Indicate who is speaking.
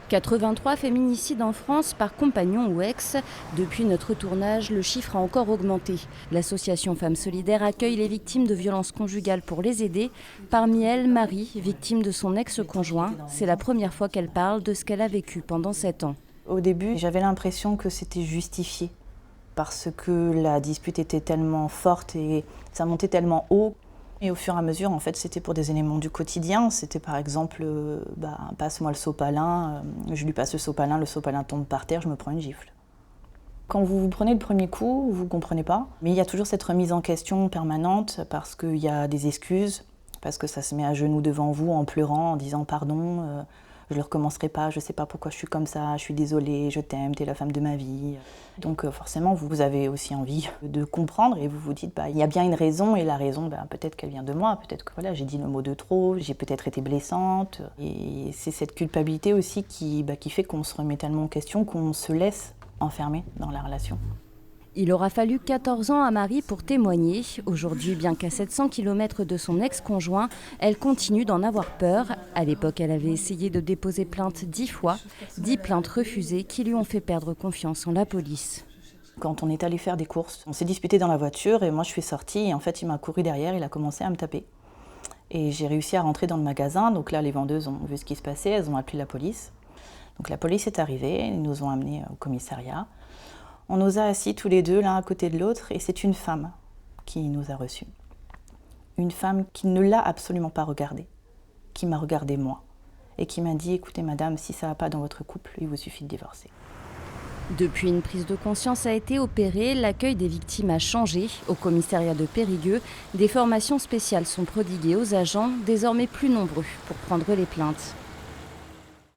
Speaker 1: 83 féminicides en France par compagnon ou ex. Depuis notre tournage, le chiffre a encore augmenté. L'association Femmes Solidaires accueille les victimes de violences conjugales pour les aider. Parmi elles, Marie, victime de son ex-conjoint. C'est la première fois qu'elle parle de ce qu'elle a vécu pendant 7 ans.
Speaker 2: Au début, j'avais l'impression que c'était justifié parce que la dispute était tellement forte et ça montait tellement haut. Et au fur et à mesure, en fait, c'était pour des éléments du quotidien. C'était par exemple, passe-moi le sopalin, je lui passe le sopalin tombe par terre, je me prends une gifle. Quand vous prenez le premier coup, vous ne comprenez pas. Mais il y a toujours cette remise en question permanente parce qu'il y a des excuses, parce que ça se met à genoux devant vous en pleurant, en disant pardon, je ne le recommencerai pas, je ne sais pas pourquoi je suis comme ça, je suis désolée, je t'aime, t'es la femme de ma vie. Donc forcément, vous avez aussi envie de comprendre et vous vous dites, il y a bien une raison et la raison, peut-être qu'elle vient de moi, peut-être que j'ai dit le mot de trop, j'ai peut-être été blessante. Et c'est cette culpabilité aussi qui fait qu'on se remet tellement en question qu'on se laisse enfermer dans la relation.
Speaker 1: Il aura fallu 14 ans à Marie pour témoigner. Aujourd'hui, bien qu'à 700 km de son ex-conjoint, elle continue d'en avoir peur. À l'époque, elle avait essayé de déposer plainte 10 fois, 10 plaintes refusées qui lui ont fait perdre confiance en la police.
Speaker 2: Quand on est allé faire des courses, on s'est disputé dans la voiture et moi je suis sortie et en fait il m'a couru derrière, il a commencé à me taper. Et j'ai réussi à rentrer dans le magasin, donc là les vendeuses ont vu ce qui se passait, elles ont appelé la police. Donc la police est arrivée, ils nous ont amenés au commissariat. On nous a assis tous les deux l'un à côté de l'autre et c'est une femme qui nous a reçus. Une femme qui ne l'a absolument pas regardée, qui m'a regardée moi et qui m'a dit « Écoutez madame, si ça ne va pas dans votre couple, il vous suffit de divorcer ».
Speaker 1: Depuis, une prise de conscience a été opérée, l'accueil des victimes a changé. Au commissariat de Périgueux, des formations spéciales sont prodiguées aux agents, désormais plus nombreux, pour prendre les plaintes.